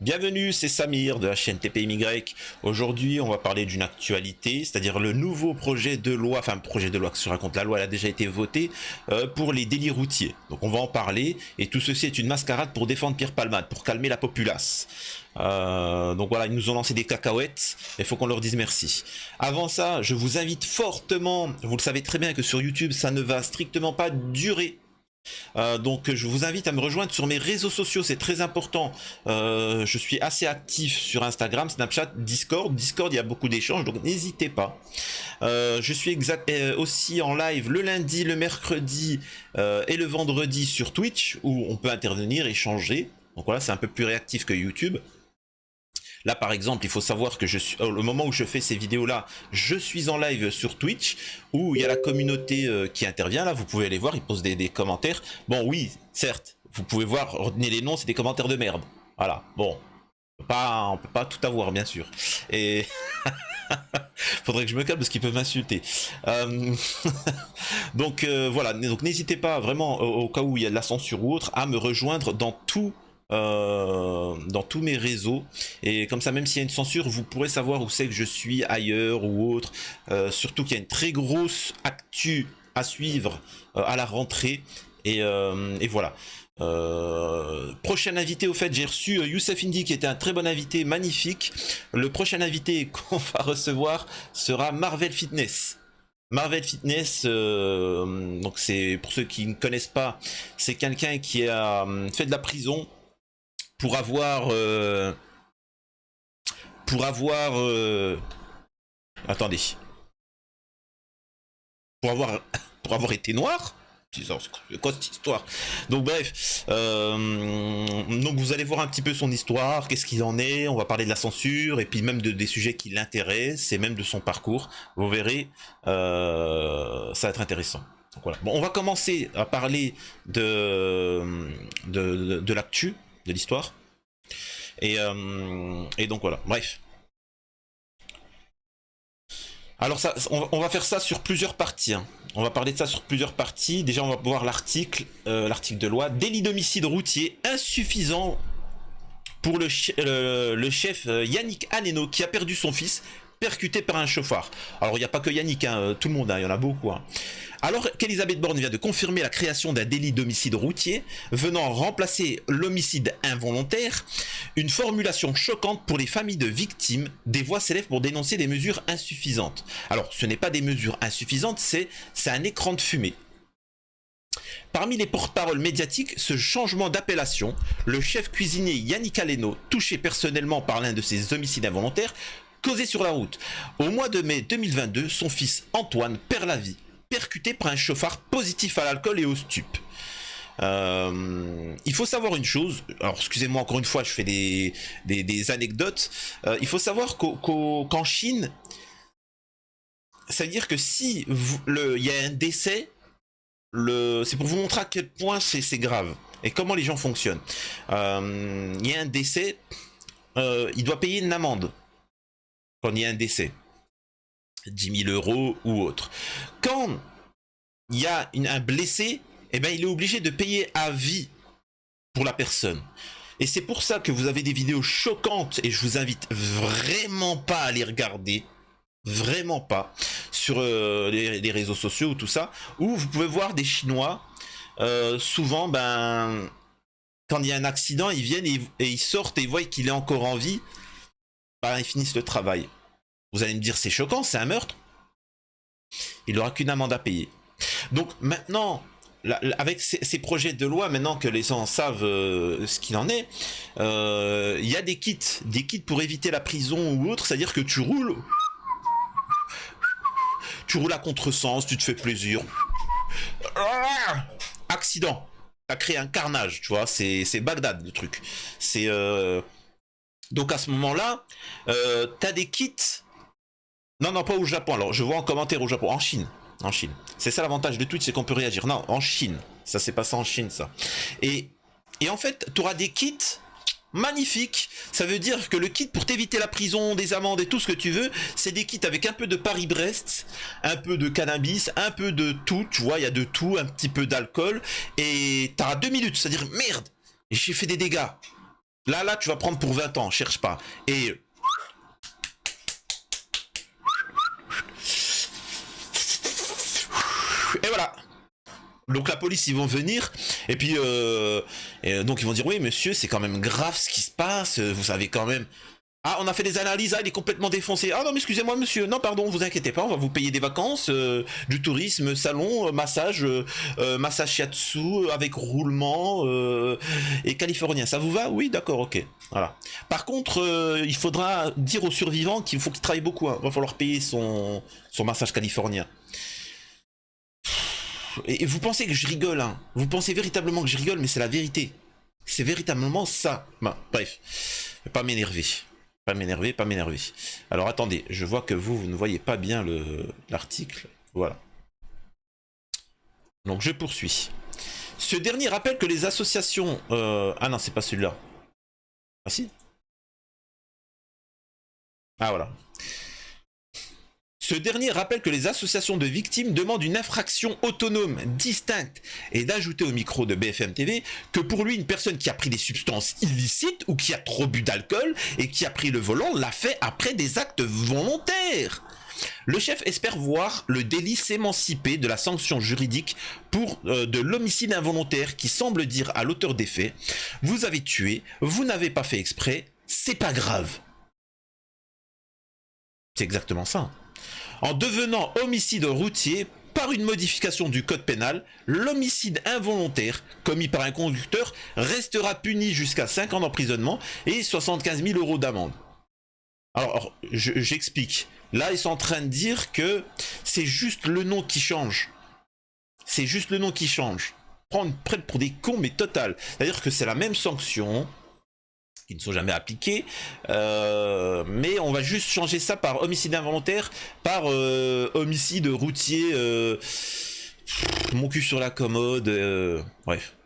Bienvenue, c'est Samir de la chaîne TPMY. Aujourd'hui, on va parler d'une actualité, c'est-à-dire le nouveau projet de loi, enfin projet de loi que se raconte, la loi elle a déjà été votée pour les délits routiers. Donc on va en parler, et tout ceci est une mascarade pour défendre Pierre Palmade, pour calmer la populace. Donc voilà, ils nous ont lancé des cacahuètes, il faut qu'on leur dise merci. Avant ça, je vous invite fortement, vous le savez très bien que sur YouTube, ça ne va strictement pas durer. Donc je vous invite à me rejoindre sur mes réseaux sociaux, c'est très important. Je suis assez actif sur Instagram, Snapchat, Discord. Discord, il y a beaucoup d'échanges, donc n'hésitez pas. Je suis aussi en live le lundi, le mercredi et le vendredi sur Twitch, où on peut intervenir, échanger. Donc voilà, c'est un peu plus réactif que YouTube. Là par exemple, il faut savoir que je suis, au moment où je fais ces vidéos là, je suis en live sur Twitch, où il y a la communauté qui intervient. Là vous pouvez aller voir, ils posent des commentaires. Bon oui, certes, vous pouvez voir, retenez les noms, c'est des commentaires de merde. Voilà, bon, on peut pas tout avoir bien sûr. Et faudrait que je me calme parce qu'ils peuvent m'insulter. Donc voilà, donc n'hésitez pas vraiment au cas où il y a de la censure ou autre à me rejoindre dans tous mes réseaux, et comme ça même s'il y a une censure vous pourrez savoir où c'est que je suis ailleurs ou autre. Surtout qu'il y a une très grosse actu à suivre à la rentrée, et voilà. Prochain invité, au fait j'ai reçu Youssef Indy qui était un très bon invité, magnifique. Le prochain invité qu'on va recevoir sera Marvel Fitness. Marvel Fitness, donc c'est, pour ceux qui ne connaissent pas, c'est quelqu'un qui a fait de la prison pour avoir attendez, pour avoir été noir. C'est quoi cette histoire? Donc bref, donc vous allez voir un petit peu son histoire, qu'est-ce qu'il en est, on va parler de la censure, et puis même des sujets qui l'intéressent, et même de son parcours, vous verrez, ça va être intéressant. Donc voilà. Bon, on va commencer à parler de l'actu, de l'histoire, et donc voilà, bref. Alors ça, on va faire ça sur plusieurs parties, hein. On va parler de ça sur plusieurs parties. Déjà, on va voir l'article de loi. Délit d'homicide routier insuffisant pour le chef Yannick Aleno qui a perdu son fils percuté par un chauffard. Alors il n'y a pas que Yannick, hein, tout le monde, hein, il y en a beaucoup, hein. Alors qu'Elisabeth Borne vient de confirmer la création d'un délit d'homicide routier venant remplacer l'homicide involontaire, une formulation choquante pour les familles de victimes, des voix s'élèvent pour dénoncer des mesures insuffisantes. Alors ce n'est pas des mesures insuffisantes, c'est un écran de fumée. Parmi les porte-paroles médiatiques, ce changement d'appellation, le chef cuisinier Yannick Aleno, touché personnellement par l'un de ces homicides involontaires, causé sur la route. Au mois de mai 2022, son fils Antoine perd la vie, percuté par un chauffard positif à l'alcool et aux stupes. Il faut savoir une chose, alors excusez-moi encore une fois, je fais des anecdotes. Il faut savoir qu'en Chine, ça veut dire que si il y a un décès, c'est pour vous montrer à quel point c'est grave et comment les gens fonctionnent. Il y a un décès, il doit payer une amende quand il y a un décès, 10 000 € ou autre. Quand il y a un blessé, eh ben, il est obligé de payer à vie pour la personne. Et c'est pour ça que vous avez des vidéos choquantes, et je vous invite vraiment pas à les regarder, vraiment pas, sur les réseaux sociaux ou tout ça, où vous pouvez voir des Chinois, souvent, ben, quand il y a un accident, ils viennent et ils sortent et ils voient qu'il est encore en vie, ben, ils finissent le travail. Vous allez me dire, c'est choquant, c'est un meurtre. Il n'aura qu'une amende à payer. Donc maintenant, avec ces projets de loi, maintenant que les gens savent ce qu'il en est, il y a des kits pour éviter la prison ou autre, c'est-à-dire que tu roules à contresens, tu te fais plaisir. Accident, t'as créé un carnage, tu vois, c'est Bagdad le truc. C'est donc à ce moment-là, t'as des kits. Non, pas au Japon. Alors, je vois en commentaire au Japon, en Chine. En Chine. C'est ça l'avantage de Twitch, c'est qu'on peut réagir. Non, en Chine. Ça, c'est pas ça en Chine, ça. Et en fait, tu auras des kits Magnifique. Ça veut dire que le kit pour t'éviter la prison, des amendes et tout ce que tu veux, c'est des kits avec un peu de Paris-Brest, un peu de cannabis, un peu de tout, tu vois, il y a de tout, un petit peu d'alcool, et t'auras 2 minutes, c'est-à-dire merde, j'ai fait des dégâts. Là, tu vas prendre pour 20 ans, cherche pas. Et voilà. Donc la police, ils vont venir, et puis donc ils vont dire oui monsieur, c'est quand même grave ce qui se passe, vous savez quand même. Ah, on a fait des analyses, ah, il est complètement défoncé. Ah non, mais excusez-moi monsieur, non pardon, vous inquiétez pas, on va vous payer des vacances, du tourisme, salon, massage, massage shiatsu avec roulement et californien. Ça vous va? Oui, d'accord, ok. Voilà. Par contre, il faudra dire aux survivants qu'il faut qu'il travaille beaucoup, hein. Il va falloir payer son massage californien. Et vous pensez que je rigole, hein. Vous pensez véritablement que je rigole, mais c'est la vérité. C'est véritablement ça. Bah, bref, je vais pas m'énerver. Pas m'énerver. Alors attendez, je vois que vous ne voyez pas bien l'article. Voilà. Donc je poursuis. Ce dernier rappelle que les associations... Ah non, c'est pas celui-là. Ah si. Ah voilà. Ce dernier rappelle que les associations de victimes demandent une infraction autonome, distincte, et d'ajouter au micro de BFM TV que pour lui, une personne qui a pris des substances illicites ou qui a trop bu d'alcool et qui a pris le volant l'a fait après des actes volontaires. Le chef espère voir le délit s'émanciper de la sanction juridique pour de l'homicide involontaire qui semble dire à l'auteur des faits « Vous avez tué, vous n'avez pas fait exprès, c'est pas grave ». C'est exactement ça. En devenant homicide routier, par une modification du code pénal, l'homicide involontaire commis par un conducteur restera puni jusqu'à 5 ans d'emprisonnement et 75 000 € d'amende. Alors, j'explique. Là, ils sont en train de dire que c'est juste le nom qui change. C'est juste le nom qui change. Prendre pour des cons, mais total. C'est-à-dire que c'est la même sanction, qui ne sont jamais appliqués, mais on va juste changer ça par homicide involontaire, par homicide routier, mon cul sur la commode, bref.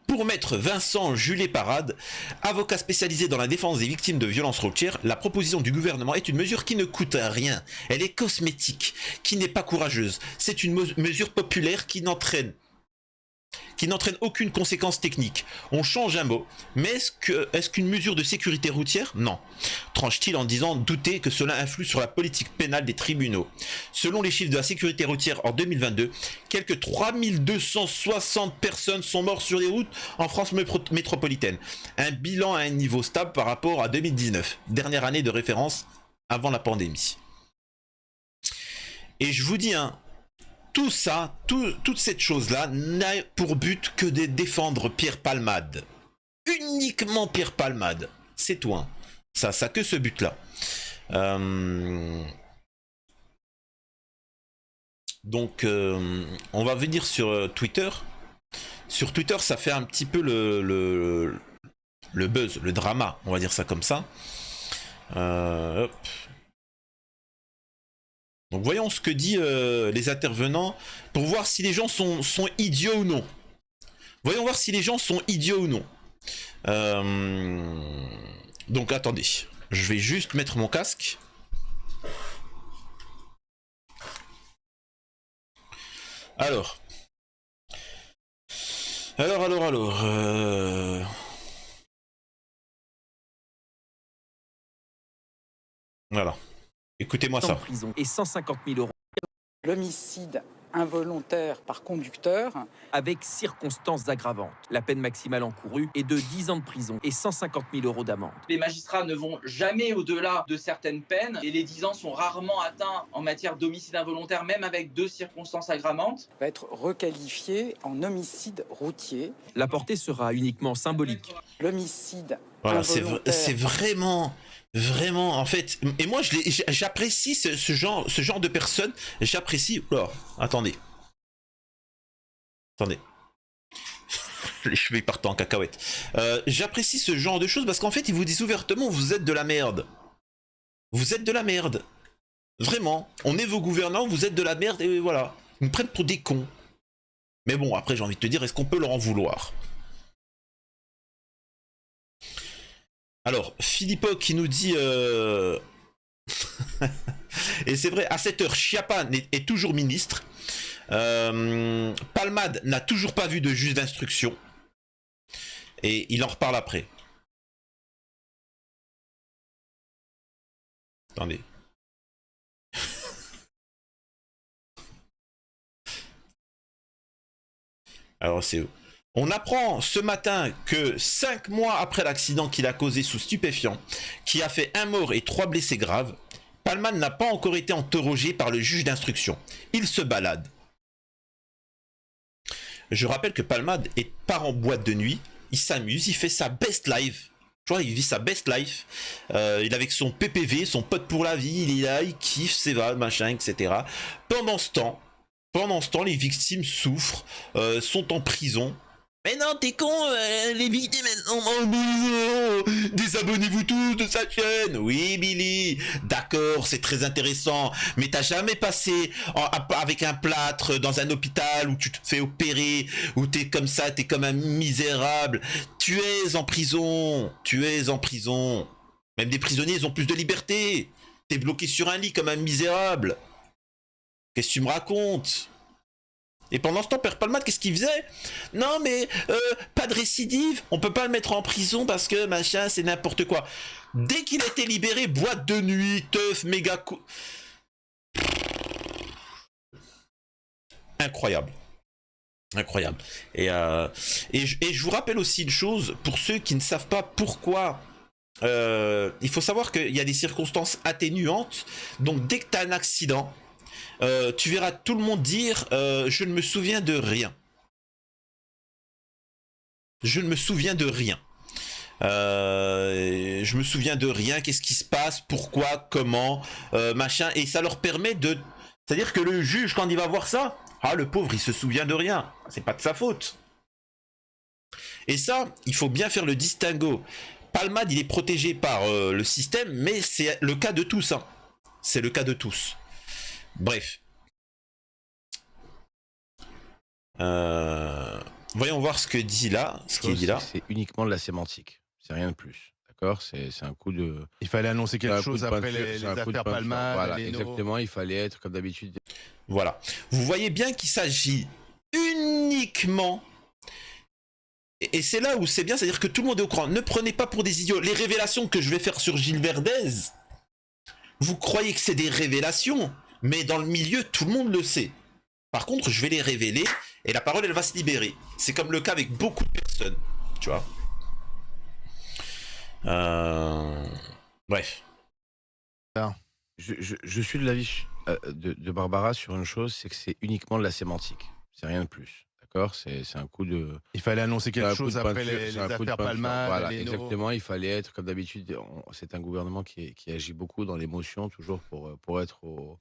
Pour maître Vincent Julet-Parade, avocat spécialisé dans la défense des victimes de violences routières, la proposition du gouvernement est une mesure qui ne coûte rien. Elle est cosmétique, qui n'est pas courageuse. C'est une mesure populaire qui n'entraîne aucune conséquence technique. On change un mot, mais est-ce qu'une mesure de sécurité routière? Non. Tranche-t-il en disant douter que cela influe sur la politique pénale des tribunaux. Selon les chiffres de la sécurité routière en 2022, quelques 3260 personnes sont mortes sur les routes en France métropolitaine. Un bilan à un niveau stable par rapport à 2019, dernière année de référence avant la pandémie. Et je vous dis, hein, tout ça, toute cette chose-là n'a pour but que de défendre Pierre Palmade. Uniquement Pierre Palmade. C'est tout. Hein. Ça que ce but-là. Donc, on va venir sur Twitter. Sur Twitter, ça fait un petit peu le buzz, le drama, on va dire ça comme ça. Hop. Donc voyons ce que disent les intervenants pour voir si les gens sont idiots ou non. Voyons voir si les gens sont idiots ou non. Donc attendez, je vais juste mettre mon casque. Alors. Voilà. Écoutez-moi ça. Prison et 150 000 €. L'homicide involontaire par conducteur. Avec circonstances aggravantes. La peine maximale encourue est de 10 ans de prison et 150 000 € d'amende. Les magistrats ne vont jamais au-delà de certaines peines et les 10 ans sont rarement atteints en matière d'homicide involontaire, même avec 2 circonstances aggravantes. Va être requalifié en homicide routier. La portée sera uniquement symbolique. L'homicide voilà, involontaire. C'est vraiment, en fait. Et moi, j'apprécie ce genre de personnes. J'apprécie. Oh, attendez. Les cheveux partent en cacahuète. J'apprécie ce genre de choses parce qu'en fait, ils vous disent ouvertement, vous êtes de la merde. Vous êtes de la merde. Vraiment. On est vos gouvernants, vous êtes de la merde et voilà. Ils me prennent pour des cons. Mais bon, après, j'ai envie de te dire, est-ce qu'on peut leur en vouloir? Alors, Philippot qui nous dit... et c'est vrai, à cette heure, Schiappa est toujours ministre. Palmade n'a toujours pas vu de juge d'instruction. Et il en reparle après. Attendez. Alors c'est où? On apprend ce matin que 5 mois après l'accident qu'il a causé sous stupéfiant, qui a fait 1 mort et 3 blessés graves, Palmade n'a pas encore été interrogé par le juge d'instruction. Il se balade. Je rappelle que Palmade part en boîte de nuit, il s'amuse, il fait sa best life. Tu vois, il vit sa best life. Il est avec son PPV, son pote pour la vie, il est là, il kiffe, s'évade, machin, etc. Pendant ce temps, les victimes souffrent, sont en prison. Mais non, t'es con, les victimes, désabonnez-vous tous de sa chaîne. Oui, Billy, d'accord, c'est très intéressant, mais t'as jamais passé avec un plâtre dans un hôpital où tu te fais opérer, où t'es comme ça, t'es comme un misérable. Tu es en prison. Même des prisonniers, ils ont plus de liberté. T'es bloqué sur un lit comme un misérable. Qu'est-ce que tu me racontes? Et pendant ce temps, Père Palmade, qu'est-ce qu'il faisait? Non, mais pas de récidive, on peut pas le mettre en prison parce que machin, c'est n'importe quoi. Dès qu'il a été libéré, boîte de nuit, teuf, méga cool. Incroyable. Et je vous rappelle aussi une chose, pour ceux qui ne savent pas pourquoi. Il faut savoir qu'il y a des circonstances atténuantes. Donc dès que tu as un accident, tu verras tout le monde dire je ne me souviens de rien. Je me souviens de rien, qu'est-ce qui se passe, pourquoi, comment, machin, et ça leur permet de... C'est-à-dire que le juge, quand il va voir ça, le pauvre, il se souvient de rien, c'est pas de sa faute. Et ça, il faut bien faire le distinguo. Palmade, il est protégé par le système, mais c'est le cas de tous, hein. C'est le cas de tous. Bref. Voyons voir ce que dit là. Ce qui est dit là. C'est uniquement de la sémantique. C'est rien de plus. D'accord, c'est un coup de... Il fallait annoncer quelque chose après les affaires Palmade. Voilà, exactement. Il fallait être comme d'habitude. Voilà. Vous voyez bien qu'il s'agit uniquement... Et c'est là où c'est bien, c'est-à-dire que tout le monde est au courant. Ne prenez pas pour des idiots. Les révélations que je vais faire sur Gilles Verdez, vous croyez que c'est des révélations, mais dans le milieu, tout le monde le sait. Par contre, je vais les révéler et la parole, elle va se libérer. C'est comme le cas avec beaucoup de personnes, tu vois. Bref. Je suis de l'avis de Barbara sur une chose, c'est que c'est uniquement de la sémantique. C'est rien de plus. D'accord, c'est un coup de... Il fallait annoncer quelque chose après les affaires Palmade. Voilà, exactement. Il fallait être, comme d'habitude, c'est un gouvernement qui agit beaucoup dans l'émotion, toujours pour être au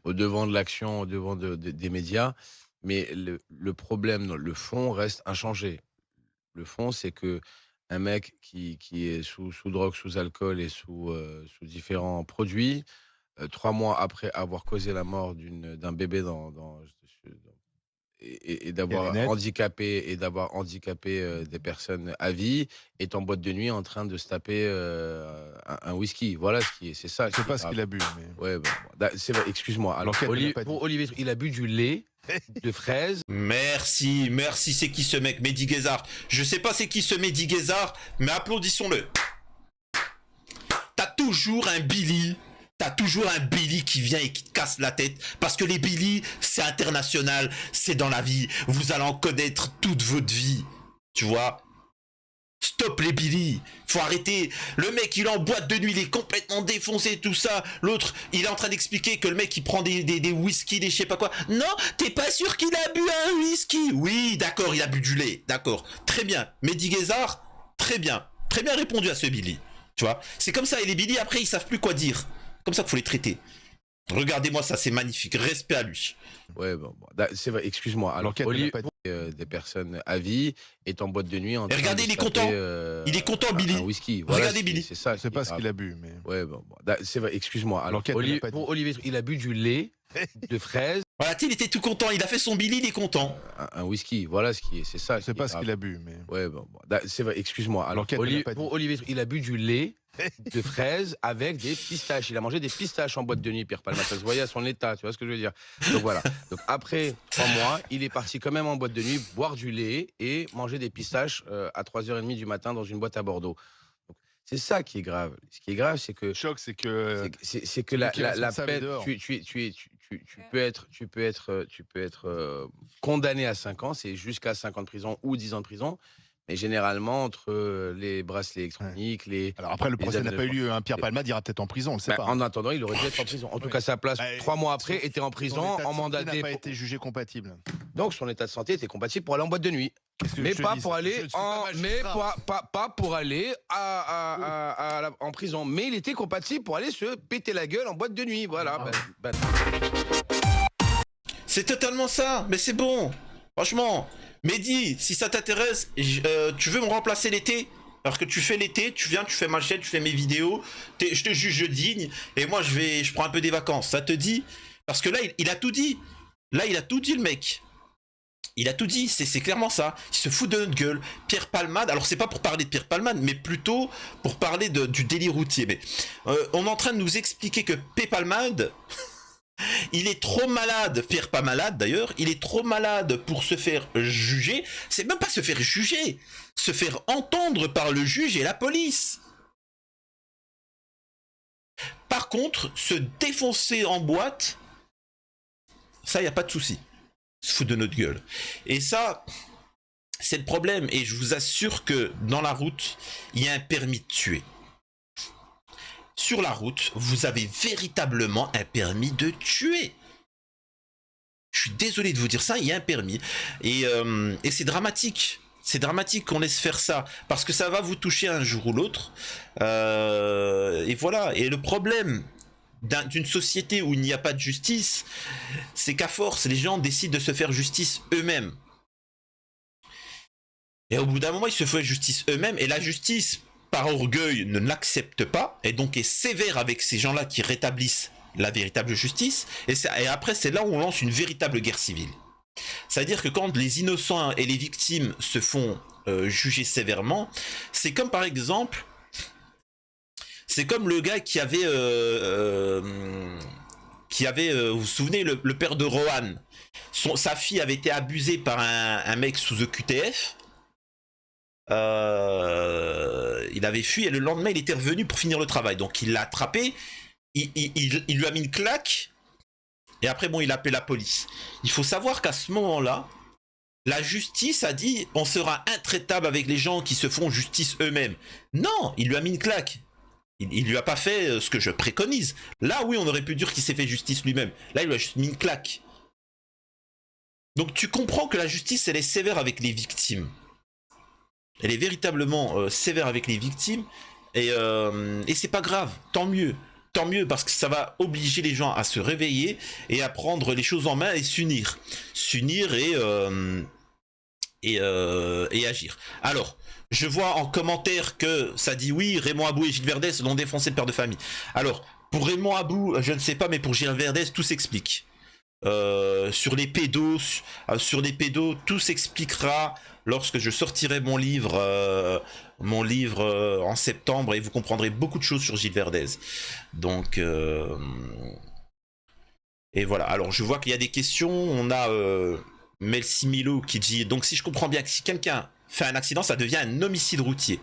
devant de l'action, au devant des médias. Mais le problème, le fond reste inchangé. Le fond, c'est que un mec qui est sous drogue, sous alcool et sous différents produits, 3 mois après avoir causé la mort d'un bébé et d'avoir handicapé des personnes à vie, est en boîte de nuit en train de se taper un whisky. Voilà c'est ça. Je sais pas ce qu'il a bu. Mais... Ouais, c'est vrai, excuse-moi. Alors, pour Olivier, il a bu du lait de fraise. Merci, c'est qui ce mec, Mehdi Guézard? Je sais pas c'est qui ce Mehdi Guézard, mais applaudissons-le. T'as toujours un Billy qui vient et qui te casse la tête, parce que les Billy, c'est international, c'est dans la vie, vous allez en connaître toute votre vie, tu vois. Stop les Billy, faut arrêter. Le mec, il est en boîte de nuit, il est complètement défoncé, tout ça. L'autre, il est en train d'expliquer que le mec, il prend des whisky, des je sais pas quoi. Non, t'es pas sûr qu'il a bu un whisky? Oui, d'accord, il a bu du lait, d'accord. Très bien. Mehdi Guézard, très bien répondu à ce Billy. Tu vois, c'est comme ça, et les Billy, après, ils savent plus quoi dire. Comme ça qu'il faut les traiter. Regardez-moi ça, c'est magnifique. Respect à lui. Ouais, c'est vrai, excuse-moi. Alors, Olivier, des personnes à vie, est en boîte de nuit. Et regardez, il est content. Il est content, Billy. Un whisky. Voilà, regardez, Billy. C'est ça. Je sais pas ce qu'il a bu. Mais... Ouais, c'est vrai, excuse-moi. Alors, pour Olivier, il a bu du lait de fraises. Voilà, il était tout content, il a fait son Billy, il est content. Un whisky, voilà c'est ça. C'est pas ce qu'il a bu, mais. Ouais, bon, c'est vrai, excuse-moi. Alors, pour Olivier, il a bu du lait de fraises avec des pistaches. Il a mangé des pistaches en boîte de nuit, Pierre Palmade. Ça se voyait à son état, tu vois ce que je veux dire. Donc voilà. Donc après 3 mois, il est parti quand même en boîte de nuit, boire du lait et manger des pistaches à 3h30 du matin dans une boîte à Bordeaux. C'est ça qui est grave. Ce qui est grave, c'est que le choc, c'est que la peine, tu peux être condamné à 5 ans, c'est jusqu'à 5 ans de prison ou 10 ans de prison. Mais généralement, entre les bracelets électroniques, Alors après, le procès n'a pas eu lieu. Pierre Palmade ira peut-être en prison, on le sait pas. En attendant, il aurait dû être en prison. En tout cas, sa place, 3 mois après, était en prison, en mandaté. Il n'a pas été jugé compatible. Donc, son état de santé était compatible pour aller en boîte de nuit. Mais pas pour aller en prison. Mais il était compatible pour aller se péter la gueule en boîte de nuit. Voilà. C'est totalement ça, mais c'est bon. Franchement, Mehdi, si ça t'intéresse, tu veux me remplacer l'été? Alors que tu fais l'été, tu viens, tu fais ma chaîne, tu fais mes vidéos, je te juge digne, et moi je prends un peu des vacances. Ça te dit? Parce que là, il a tout dit. Là, il a tout dit, le mec. Il a tout dit, c'est clairement ça. Il se fout de notre gueule. Pierre Palmade, alors c'est pas pour parler de Pierre Palmade, mais plutôt pour parler du délit routier. Mais on est en train de nous expliquer que P. Palmade, il est trop malade, Pierre pas malade d'ailleurs, il est trop malade pour se faire juger. C'est même pas se faire juger, se faire entendre par le juge et la police. Par contre, se défoncer en boîte, ça y a pas de souci. Se foutre de notre gueule. Et ça, c'est le problème. Et je vous assure que dans la route, il y a un permis de tuer. Sur la route, vous avez véritablement un permis de tuer. Je suis désolé de vous dire ça, il y a un permis. Et c'est dramatique. C'est dramatique qu'on laisse faire ça. Parce que ça va vous toucher un jour ou l'autre. Et voilà. Et le problème d'une société où il n'y a pas de justice, c'est qu'à force, les gens décident de se faire justice eux-mêmes. Et au bout d'un moment, ils se font justice eux-mêmes. Et la justice, par orgueil, ne l'accepte pas. Et donc est sévère avec ces gens-là qui rétablissent la véritable justice. Et après, c'est là où on lance une véritable guerre civile. C'est-à-dire que quand les innocents et les victimes se font juger sévèrement, c'est comme par exemple... C'est comme le gars qui avait, vous vous souvenez, le père de Rohan. Sa fille avait été abusée par un mec sous EQTF. Il avait fui et le lendemain il était revenu pour finir le travail. Donc il l'a attrapé, il lui a mis une claque et après bon il a appelé la police. Il faut savoir qu'à ce moment-là, la justice a dit on sera intraitable avec les gens qui se font justice eux-mêmes. Non, il lui a mis une claque. Il lui a pas fait ce que je préconise. Là, oui, on aurait pu dire qu'il s'est fait justice lui-même. Là, il lui a juste mis une claque. Donc, tu comprends que la justice, elle est sévère avec les victimes. Elle est véritablement sévère avec les victimes. Et c'est pas grave. Tant mieux. Tant mieux, parce que ça va obliger les gens à se réveiller et à prendre les choses en main et s'unir. S'unir et agir. Alors... Je vois en commentaire que ça dit oui, Raymond Abou et Gilles Verdès l'ont défoncé le père de famille. Alors, pour Raymond Abou, je ne sais pas, mais pour Gilles Verdès, tout s'explique. Sur les pédos, tout s'expliquera lorsque je sortirai mon livre en septembre et vous comprendrez beaucoup de choses sur Gilles Verdès. Donc, et voilà. Alors, je vois qu'il y a des questions. On a Melsimilo qui dit, donc si je comprends bien que si quelqu'un fait un accident, ça devient un homicide routier.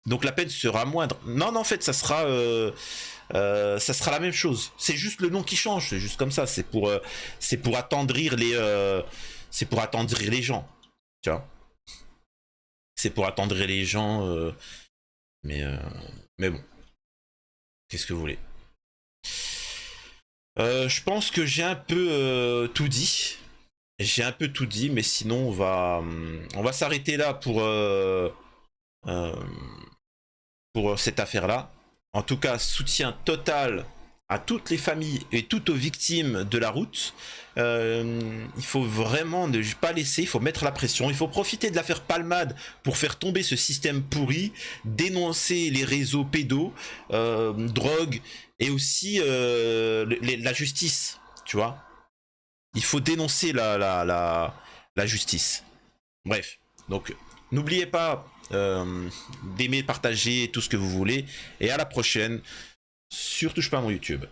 Donc la peine sera moindre. Non, en fait, ça sera la même chose. C'est juste le nom qui change. C'est juste comme ça. C'est pour attendrir les gens. Tu vois. C'est pour attendrir les gens. Mais bon. Qu'est-ce que vous voulez. Je pense que j'ai un peu tout dit. J'ai un peu tout dit, mais sinon on va s'arrêter là pour cette affaire-là. En tout cas, soutien total à toutes les familles et toutes aux victimes de la route. Il faut vraiment ne pas laisser, il faut mettre la pression, il faut profiter de l'affaire Palmade pour faire tomber ce système pourri, dénoncer les réseaux pédos, drogue et aussi la justice. tu vois. Il faut dénoncer la justice. Bref, donc n'oubliez pas d'aimer, partager tout ce que vous voulez. Et à la prochaine sur Touche pas à mon YouTube.